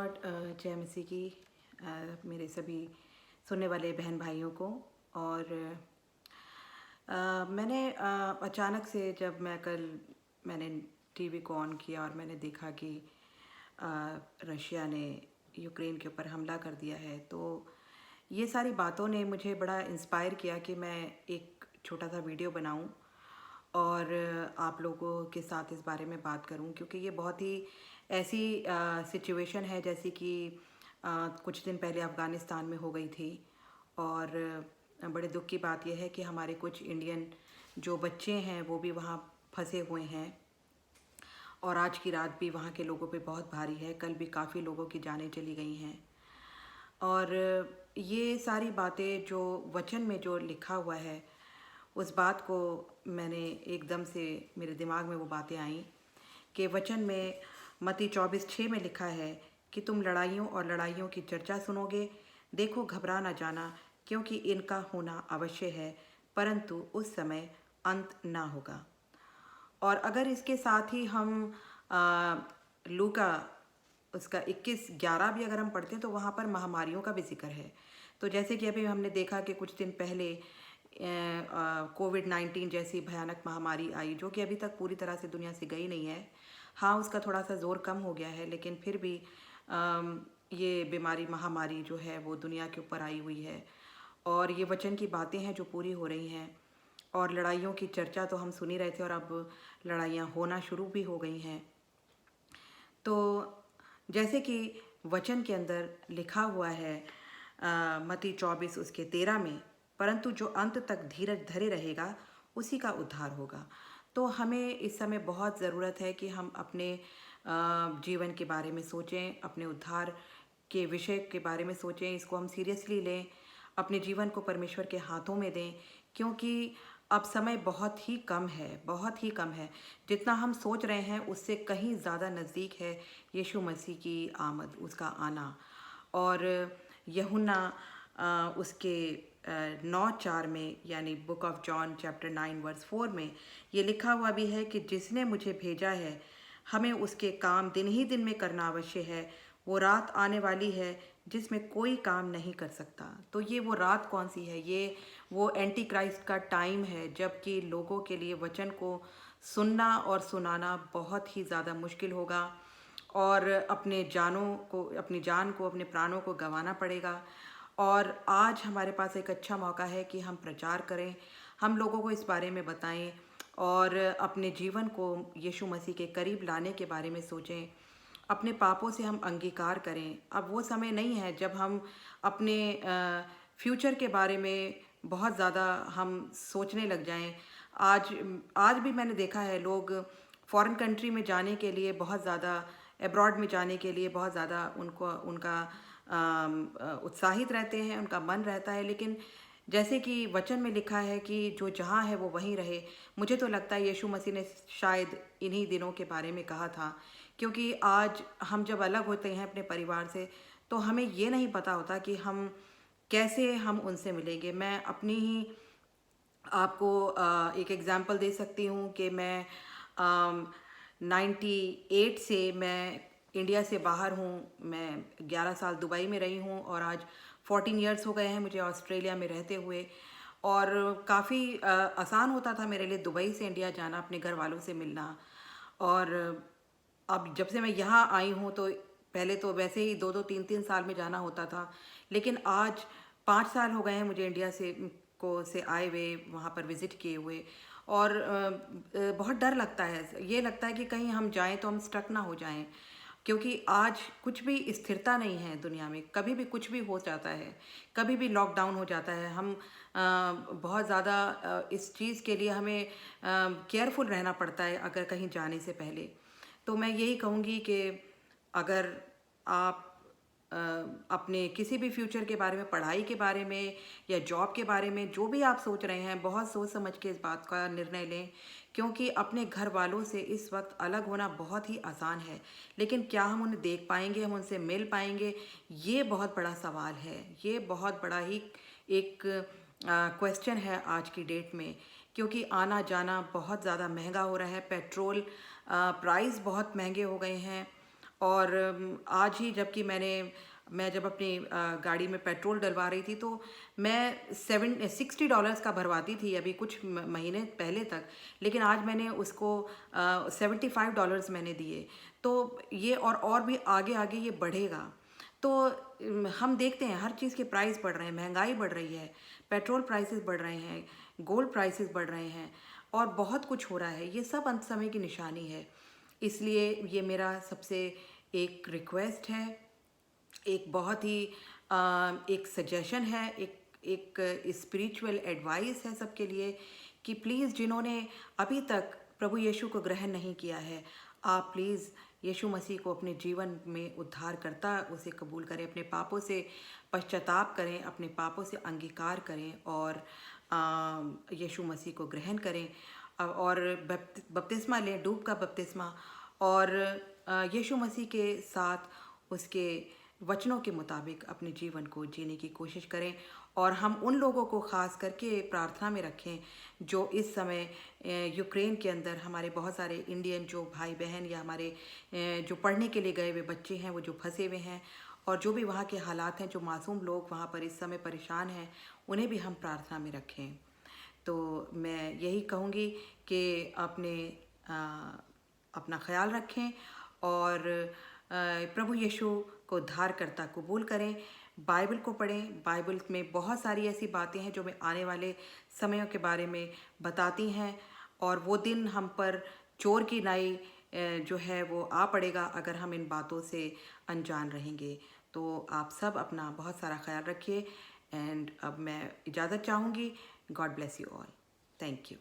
Lord. जय मसीह की। मेरे सभी सुनने वाले बहन भाइयों को। और मैंने अचानक से जब मैंने टीवी को ऑन किया और मैंने देखा कि रशिया ने यूक्रेन के ऊपर हमला कर दिया है, तो ये सारी बातों ने मुझे बड़ा इंस्पायर किया कि मैं एक छोटा सा वीडियो बनाऊं और आप लोगों के साथ इस बारे में बात करूं, क्योंकि ये बहुत ही ऐसी सिचुएशन है जैसे कि कुछ दिन पहले अफ़गानिस्तान में हो गई थी। और बड़े दुख की बात यह है कि हमारे कुछ इंडियन जो बच्चे हैं वो भी वहाँ फंसे हुए हैं और आज की रात भी वहाँ के लोगों पे बहुत भारी है। कल भी काफ़ी लोगों की जानें चली गई हैं। और ये सारी बातें जो वचन में जो लिखा हुआ है, उस बात को मैंने एकदम से मेरे दिमाग में वो बातें आईं कि वचन में मत्ती 24:6 में लिखा है कि तुम लड़ाइयों और लड़ाइयों की चर्चा सुनोगे, देखो घबरा ना जाना, क्योंकि इनका होना अवश्य है, परंतु उस समय अंत ना होगा। और अगर इसके साथ ही हम लूका उसका 21:11 भी अगर हम पढ़ते हैं तो वहाँ पर महामारियों का भी जिक्र है। तो जैसे कि अभी हमने देखा कि कुछ दिन पहले कोविड-19 जैसी भयानक महामारी आई, जो कि अभी तक पूरी तरह से दुनिया से गई नहीं है। हाँ, उसका थोड़ा सा ज़ोर कम हो गया है, लेकिन फिर भी ये बीमारी महामारी जो है वो दुनिया के ऊपर आई हुई है। और ये वचन की बातें हैं जो पूरी हो रही हैं। और लड़ाइयों की चर्चा तो हम सुन ही रहे थे और अब लड़ाइयाँ होना शुरू भी हो गई हैं। तो जैसे कि वचन के अंदर लिखा हुआ है मत्ती 24 उसके 13 में, परंतु जो अंत तक धीरज धरे रहेगा उसी का उद्धार होगा। तो हमें इस समय बहुत ज़रूरत है कि हम अपने जीवन के बारे में सोचें, अपने उद्धार के विषय के बारे में सोचें, इसको हम सीरियसली लें, अपने जीवन को परमेश्वर के हाथों में दें, क्योंकि अब समय बहुत ही कम है, बहुत ही कम है। जितना हम सोच रहे हैं उससे कहीं ज़्यादा नज़दीक है यीशु मसीह की आमद, उसका आना। और यूहन्ना उसके 9:4 में, यानी book of John chapter 9 verse 4 में ये लिखा हुआ भी है कि जिसने मुझे भेजा है, हमें उसके काम दिन ही दिन में करना अवश्य है। वो रात आने वाली है जिसमें कोई काम नहीं कर सकता। तो ये वो रात कौन सी है? ये वो एंटी क्राइस्ट का टाइम है, जबकि लोगों के लिए वचन को सुनना और सुनाना बहुत ही ज़्यादा मुश्किल होगा और अपने अपनी जान को, अपने प्राणों को गंवाना पड़ेगा। और आज हमारे पास एक अच्छा मौका है कि हम प्रचार करें, हम लोगों को इस बारे में बताएं और अपने जीवन को यीशु मसीह के करीब लाने के बारे में सोचें। अपने पापों से हम अंगीकार करें। अब वो समय नहीं है जब हम अपने फ्यूचर के बारे में बहुत ज़्यादा हम सोचने लग जाएं। आज आज भी मैंने देखा है लोग फॉरेन कंट्री में जाने के लिए बहुत ज़्यादा, अब्रॉड में जाने के लिए बहुत ज़्यादा उनका उत्साहित रहते हैं, उनका मन रहता है। लेकिन जैसे कि वचन में लिखा है कि जो जहाँ है वो वहीं रहे, मुझे तो लगता है यीशु मसीह ने शायद इन्हीं दिनों के बारे में कहा था, क्योंकि आज हम जब अलग होते हैं अपने परिवार से, तो हमें ये नहीं पता होता कि कैसे हम उनसे मिलेंगे। मैं अपनी ही आपको एक एग्ज़ाम्पल दे सकती हूँ कि मैं 98 से मैं इंडिया से बाहर हूँ। मैं 11 साल दुबई में रही हूँ और आज 14 इयर्स हो गए हैं मुझे ऑस्ट्रेलिया में रहते हुए। और काफ़ी आसान होता था मेरे लिए दुबई से इंडिया जाना, अपने घर वालों से मिलना। और अब जब से मैं यहाँ आई हूँ तो पहले तो वैसे ही 2-2 3-3 साल में जाना होता था, लेकिन आज 5 साल हो गए हैं मुझे इंडिया से आए हुए, वहाँ पर विज़िट किए हुए। और बहुत डर लगता है, ये लगता है कि कहीं हम जाएं तो हम स्टक ना हो जाएं, क्योंकि आज कुछ भी स्थिरता नहीं है दुनिया में। कभी भी कुछ भी हो जाता है, कभी भी लॉकडाउन हो जाता है। हम बहुत ज़्यादा इस चीज़ के लिए हमें केयरफुल रहना पड़ता है अगर कहीं जाने से पहले। तो मैं यही कहूँगी कि अगर आप अपने किसी भी फ्यूचर के बारे में, पढ़ाई के बारे में या जॉब के बारे में, जो भी आप सोच रहे हैं, बहुत सोच समझ के इस बात का निर्णय लें, क्योंकि अपने घर वालों से इस वक्त अलग होना बहुत ही आसान है, लेकिन क्या हम उन्हें देख पाएंगे, हम उनसे मिल पाएंगे, ये बहुत बड़ा सवाल है। ये बहुत बड़ा ही एक क्वेश्चन है आज की डेट में, क्योंकि आना जाना बहुत ज़्यादा महंगा हो रहा है। पेट्रोल प्राइस बहुत महंगे हो गए हैं और आज ही जबकि मैं जब अपनी गाड़ी में पेट्रोल डलवा रही थी तो मैं $60 का भरवाती थी अभी कुछ महीने पहले तक, लेकिन आज मैंने उसको $75 मैंने दिए। तो ये और भी आगे आगे ये बढ़ेगा। तो हम देखते हैं हर चीज़ के प्राइस बढ़ रहे हैं, महंगाई बढ़ रही है, पेट्रोल प्राइसेस बढ़ रहे हैं, गोल्ड प्राइसेस बढ़ रहे हैं और बहुत कुछ हो रहा है। ये सब अंत समय की निशानी है। इसलिए ये मेरा सबसे एक रिक्वेस्ट है, एक बहुत ही एक सजेशन है, एक स्पिरिचुअल एडवाइस है सबके लिए कि प्लीज़ जिन्होंने अभी तक प्रभु यीशु को ग्रहण नहीं किया है, आप प्लीज़ यीशु मसीह को अपने जीवन में उद्धारकर्ता उसे कबूल करें, अपने पापों से पश्चाताप करें, अपने पापों से अंगीकार करें और यीशु मसीह को ग्रहण करें और बपतिस्मा लें, डूब का बपतिस्मा, और यीशु मसीह के साथ उसके वचनों के मुताबिक अपने जीवन को जीने की कोशिश करें। और हम उन लोगों को ख़ास करके प्रार्थना में रखें जो इस समय यूक्रेन के अंदर, हमारे बहुत सारे इंडियन जो भाई बहन या हमारे जो पढ़ने के लिए गए हुए बच्चे हैं, वो जो फंसे हुए हैं, और जो भी वहाँ के हालात हैं, जो मासूम लोग वहाँ पर इस समय परेशान हैं, उन्हें भी हम प्रार्थना में रखें। तो मैं यही कहूँगी कि अपना ख्याल रखें और प्रभु यीशु को उद्धारकर्ता कबूल करें। बाइबल को पढ़ें। बाइबल में बहुत सारी ऐसी बातें हैं जो मैं आने वाले समयों के बारे में बताती हैं, और वो दिन हम पर चोर की नाई जो है वो आ पड़ेगा अगर हम इन बातों से अनजान रहेंगे। तो आप सब अपना बहुत सारा ख्याल रखिए। एंड अब मैं इजाज़त चाहूँगी। God bless you all. Thank you.